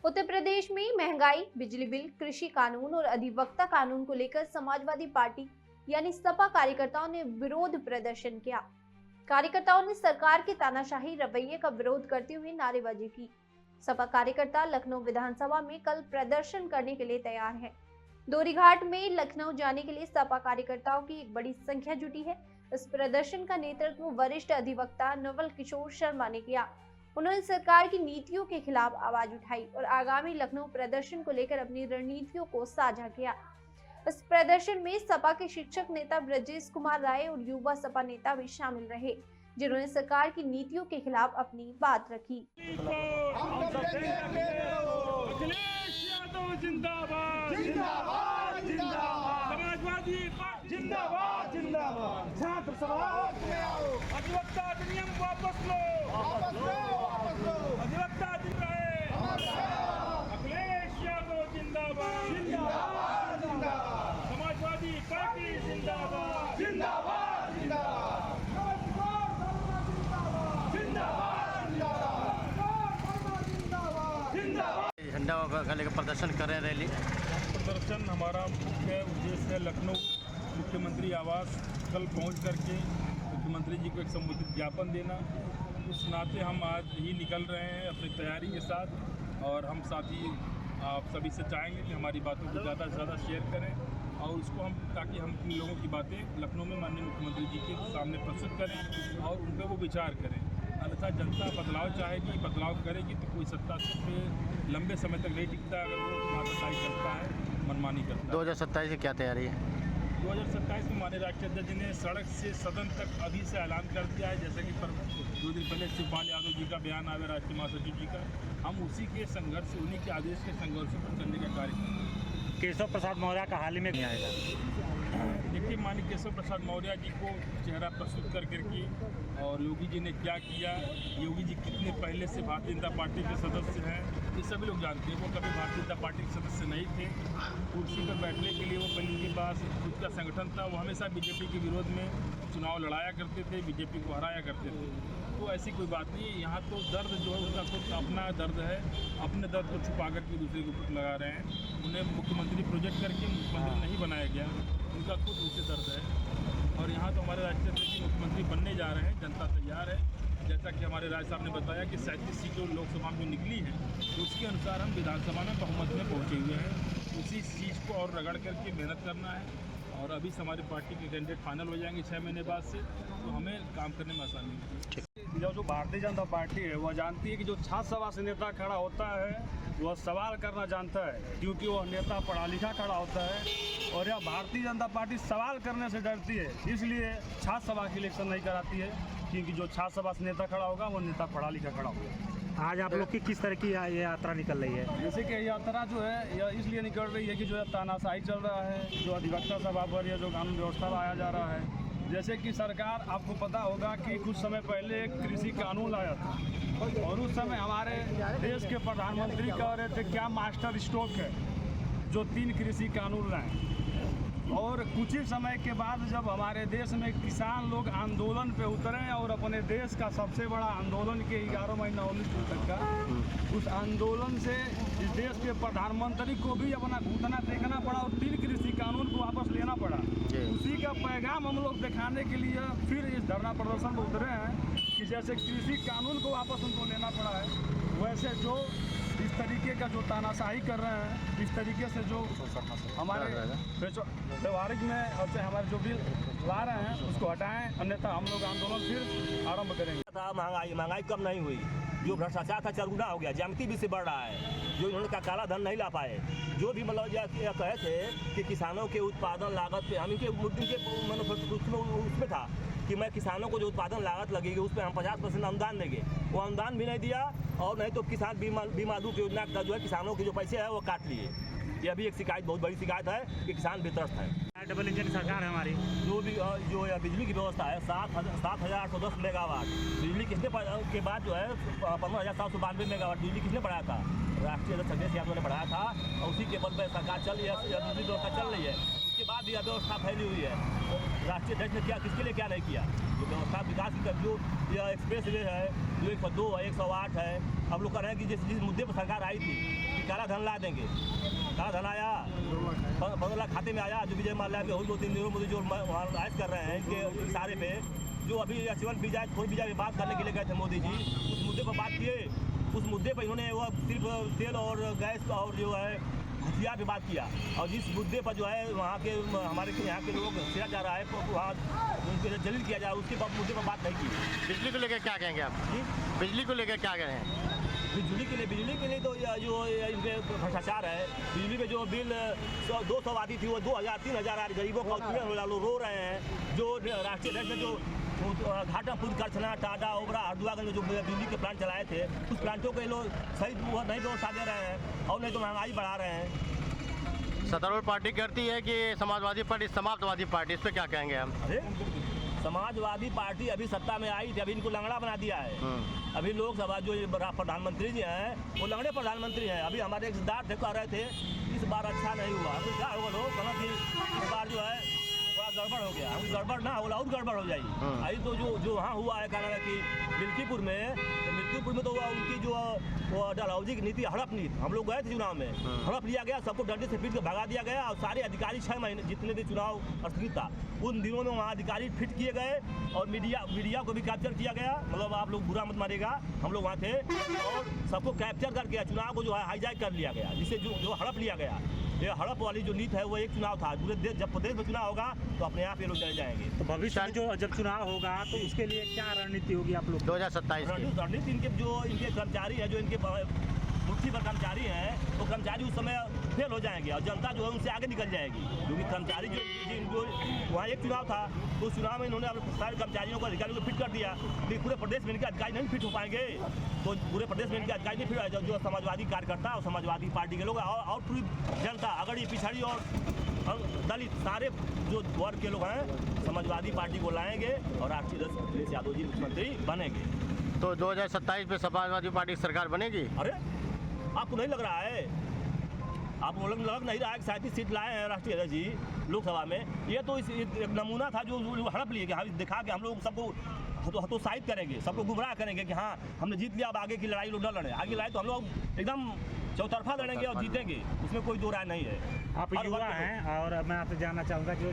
उत्तर प्रदेश में महंगाई, बिजली बिल, कृषि कानून और अधिवक्ता कानून को लेकर समाजवादी पार्टी यानी सपा कार्यकर्ताओं ने विरोध प्रदर्शन किया। कार्यकर्ताओं ने सरकार के तानाशाही रवैये का विरोध करते हुए नारेबाजी की। सपा कार्यकर्ता लखनऊ विधानसभा में कल प्रदर्शन करने के लिए तैयार हैं। दोरीघाट में लखनऊ जाने के लिए सपा कार्यकर्ताओं की एक बड़ी संख्या जुटी है। इस प्रदर्शन का नेतृत्व वरिष्ठ अधिवक्ता नवल किशोर शर्मा ने किया। उन्होंने सरकार की नीतियों के खिलाफ आवाज उठाई और आगामी लखनऊ प्रदर्शन को लेकर अपनी रणनीतियों को साझा किया। इस प्रदर्शन में सपा के शिक्षक नेता ब्रजेश कुमार राय और युवा सपा नेता भी शामिल रहे, जिन्होंने सरकार की नीतियों के खिलाफ अपनी बात रखी। छात्र समाज अधिवक्ता अधिनियम वापस लो, अधिवक्ता अखिलेश यादव जिंदाबाद, समाजवादी पार्टी जिंदाबाद, झंडा लेकर प्रदर्शन कर रहे हैं। रैली प्रदर्शन हमारा मुख्य उद्देश्य है लखनऊ मुख्यमंत्री आवास कल पहुंच करके मुख्यमंत्री जी को एक संबोधित ज्ञापन देना। उस नाते हम आज ही निकल रहे हैं अपनी तैयारी के साथ, और हम साथ ही आप सभी से चाहेंगे कि हमारी बातों को ज़्यादा से ज़्यादा शेयर करें और उसको हम ताकि हम इन लोगों की बातें लखनऊ में माननीय मुख्यमंत्री जी के सामने प्रस्तुत करें और उन पर वो विचार करें। अन्यथा जनता बदलाव चाहेगी, बदलाव करेगी तो कोई सत्ता पे लंबे समय तक नहीं टिकता अगर वो माताशाही करता है, मनमानी करता है। 2027 की क्या तैयारी है? 2027 में माननीय राष्ट्रीय अध्यक्ष जी ने सड़क से सदन तक अभी से ऐलान कर दिया है। जैसे कि 2 दिन पहले शिवपाल यादव जी का बयान आया राष्ट्रीय महासचिव जी का, हम उसी के संघर्ष, उन्हीं के आदेश के संघर्ष पर करने का कार्य कर रहे हैं। केशव प्रसाद मौर्य का हाल ही में नहीं आएगा। देखिए, माननीय केशव प्रसाद मौर्य जी को चेहरा प्रस्तुत कर करके और योगी जी ने क्या किया, योगी जी कितने पहले से भारतीय जनता पार्टी के सदस्य हैं, ये सभी लोग जानते हैं। वो कभी भारतीय जनता पार्टी के सदस्य नहीं थे। कुर्सी पर बैठने के लिए वो पहले के पास खुद का संगठन था। वो हमेशा बीजेपी के विरोध में चुनाव लड़ाया करते थे, बीजेपी को हराया करते थे। तो ऐसी कोई बात नहीं है। यहाँ तो दर्द जो है उनका खुद अपना दर्द है, अपने दर्द को छुपा करके दूसरे के ऊपर लगा रहे हैं। उन्हें मुख्यमंत्री प्रोजेक्ट करके मुख्यमंत्री नहीं बनाया गया, उनका खुद उनसे दर्द है। और यहाँ तो हमारे राष्ट्रीय अध्यक्ष मुख्यमंत्री बनने जा रहे हैं, जनता तैयार है। जैसा कि हमारे राय साहब ने बताया कि 37 सीटों लोकसभा में निकली हैं, तो उसके अनुसार हम विधानसभा में बहुमत में पहुँचे हुए हैं। उसी चीज़ को और रगड़ करके मेहनत करना है और अभी से हमारी पार्टी के कैंडिडेट फाइनल हो जाएंगे 6 महीने बाद से, तो हमें काम करने में आसानी होगी। जो भारतीय जनता पार्टी है वह जानती है कि जो छात्र सभा से नेता खड़ा होता है वह सवाल करना जानता है, क्योंकि वह नेता पढ़ा लिखा खड़ा होता है। और यह भारतीय जनता पार्टी सवाल करने से डरती है, इसलिए छात्र सभा की इलेक्शन नहीं कराती है, क्योंकि जो छात्र सभा से नेता खड़ा होगा वो नेता पढ़ा लिखा खड़ा होगा। आज आप लोग की किस तरह की ये यात्रा निकल रही है? जैसे कि यात्रा जो है यह इसलिए निकल रही है कि जो तानाशाही चल रहा है, जो अधिवक्ता सभा पर या जो कानून व्यवस्था लाया जा रहा है। जैसे कि सरकार, आपको पता होगा कि कुछ समय पहले एक कृषि कानून लाया था और उस समय हमारे देश के प्रधानमंत्री कह रहे थे क्या मास्टर स्ट्रोक है जो 3 कृषि कानून लाए। और कुछ ही समय के बाद जब हमारे देश में किसान लोग आंदोलन पे उतरे और अपने देश का सबसे बड़ा आंदोलन के 11 महीना 19 दिन तक का, उस आंदोलन से इस देश के प्रधानमंत्री को भी अपना घुटना टेकना पड़ा और 3 कृषि कानून को वापस लेना पड़ा। उसी का पैगाम हम लोग दिखाने के लिए फिर इस धरना प्रदर्शन पर उतरे हैं कि जैसे कृषि कानून को वापस उनको लेना पड़ा है, वैसे जो इस तरीके का जो तानाशाही कर रहे हैं, इस तरीके से जो हमारे व्यवहारिक में और हमारे जो बिल ला रहे हैं उसको हटाएं, अन्यथा हम लोग आंदोलन फिर आरंभ करेंगे। महंगाई कम नहीं हुई, जो भ्रष्टाचार था चरगुना हो गया, ज्यामिति भी से बढ़ रहा है, जो इन्होंने काला धन नहीं ला पाए। जो भी मतलब यह कहे थे कि किसानों के उत्पादन लागत पे हम इनके उसमें था कि मैं किसानों को जो उत्पादन लागत लगेगी उस पर हम 50% अनुदान देंगे, वो अनुदान भी नहीं दिया। और नहीं तो किसान बीमा दूध योजना का जो है किसानों के जो पैसे है वो काट लिए। यह भी एक शिकायत, बहुत बड़ी शिकायत है कि किसान बेतरस्त है। डबल इंजन सरकार है हमारी, जो बिजली की व्यवस्था है 7,810 मेगावाट बिजली किसने के बाद जो है 15,792 मेगावाट बिजली किसने बढ़ाया था? राष्ट्रीय अध्यक्ष अखिलेश यादव ने बढ़ाया था और उसी के बल पर सरकार चल रही है, बिजली व्यवस्था चल रही है। उसके बाद भी अव्यवस्था फैली हुई है। राष्ट्रीय अध्यक्ष ने क्या, किसके लिए क्या नहीं किया? जो व्यवस्था विकास की जो यह एक्सप्रेस वे है, जो 102 है, 108 है, हम लोग कह रहे हैं कि जिस मुद्दे पर सरकार आई थी कि काला धन ला देंगे। काला धन आया, 15 लाख खाते में आया, जो विजय माल्या के 2-3 दिनों में जो वहाँ राइज कर रहे हैं इनके इशारे पे, जो अभी शिवन विजय थोड़ी विजय में बात करने के लिए गए थे मोदी जी, उस मुद्दे पर बात किए। उस मुद्दे पर इन्होंने वो सिर्फ तेल और गैस और जो है हथियार पे बात किया, और जिस मुद्दे पर जो है वहाँ के हमारे यहाँ के लोग किया जा रहा है, वहाँ उनके जलील किया जा रहा है, उसके मुद्दे पर बात नहीं की। बिजली को लेकर क्या कहेंगे आप? बिजली को लेकर क्या कह रहे हैं? बिजली के लिए तो जो इनके भ्रष्टाचार है, बिजली पे जो बिल 200 आती थी वो 2000-3000 आज गरीबों का उत्पीड़न रो रहे हैं। जो राष्ट्रीय अध्यक्ष ने जो घाटापुर, करछना, टाटा, ओबरा, हरदुआगंज में जो बिजली के प्लांट चलाए थे, उस प्लांटों के लोग सही नहीं व्यवस्था दे रहे हैं और नहीं तो महंगाई बढ़ा रहे हैं। सत्तारूढ़ पार्टी कहती है कि समाजवादी पार्टी समाजवादी पार्टी, इस पर क्या कहेंगे हम? अरे समाजवादी पार्टी अभी सत्ता में आई थी, अभी इनको लंगड़ा बना दिया है। अभी लोकसभा जो प्रधानमंत्री जी हैं वो लंगड़े प्रधानमंत्री हैं। अभी हमारे एक रिश्तेदार थे, कह रहे थे इस बार अच्छा नहीं हुआ। तो क्या होगा, लोग कहना कि इस बार जो है थोड़ा गड़बड़ हो गया। हम गड़बड़ ना हो, और गड़बड़ हो जाएगी। अभी तो जो वहाँ हुआ है, कहना है कि मिल्कीपुर में तो उनकी जो डलहौजी की नीति, हड़प नीति, हम लोग गए थे चुनाव में, हड़प लिया गया, सबको डंडे से पीट के भगा दिया गया, और सारे अधिकारी 6 महीने जितने भी चुनाव स्थगित था उन दिनों में वहाँ अधिकारी फिट किए गए, और मीडिया को भी कैप्चर किया गया। मतलब आप लोग बुरा मत मानिएगा, हम लोग वहाँ थे और सबको कैप्चर करके चुनाव को जो है हाईजैक कर लिया गया, जिससे जो हड़प लिया गया। ये हड़प वाली जो नीति है वो एक चुनाव था। पूरे देश, जब प्रदेश में चुनाव होगा तो अपने आप ये लोग चले जाएंगे। तो भविष्य में जो जब चुनाव होगा तो उसके लिए क्या रणनीति होगी आप लोग 2027 की? रणनीति इनके कर्मचारी है, जो इनके मुट्ठी पर कर्मचारी हैं, तो कर्मचारी उस समय फेल हो जाएंगे और जनता जो है उनसे आगे निकल जाएगी। क्योंकि कर्मचारी जो इनको वहाँ एक चुनाव था, तो उस चुनाव में इन्होंने अपने सारे कर्मचारियों को, अधिकारियों को फिट कर दिया। लेकिन पूरे प्रदेश में इनके अधिकारी नहीं फिट हो पाएंगे, तो पूरे प्रदेश में इनके अधिकारी नहीं फिट हो, जो समाजवादी कार्यकर्ता और समाजवादी पार्टी के लोग और पूरी जनता, अगड़ी पिछड़ी और दलित, सारे जो वर्ग के लोग हैं समाजवादी पार्टी को लाएंगे और राष्ट्रीय अध्यक्ष अखिलेश यादव जी मुख्यमंत्री बनेंगे। तो 2027 में समाजवादी पार्टी की सरकार बनेगी? अरे आपको नहीं लग रहा है? आपको लग नहीं रहा है कि 37 सीट लाए हैं राष्ट्रीय अध्यक्ष जी लोकसभा में? ये तो एक नमूना था जो हड़प लिए कि हम दिखा के हम लोग सबको हतोत्साहित करेंगे, सबको गुमराह करेंगे कि हाँ हमने जीत लिया, अब आगे की लड़ाई लोग न लड़े। आगे लड़ाई तो हम लोग एकदम चौतरफा लड़ेंगे और जीतेंगे, उसमें कोई दो राय नहीं है। आप युवा हैं और मैं आपसे जानना चाहूँगा जो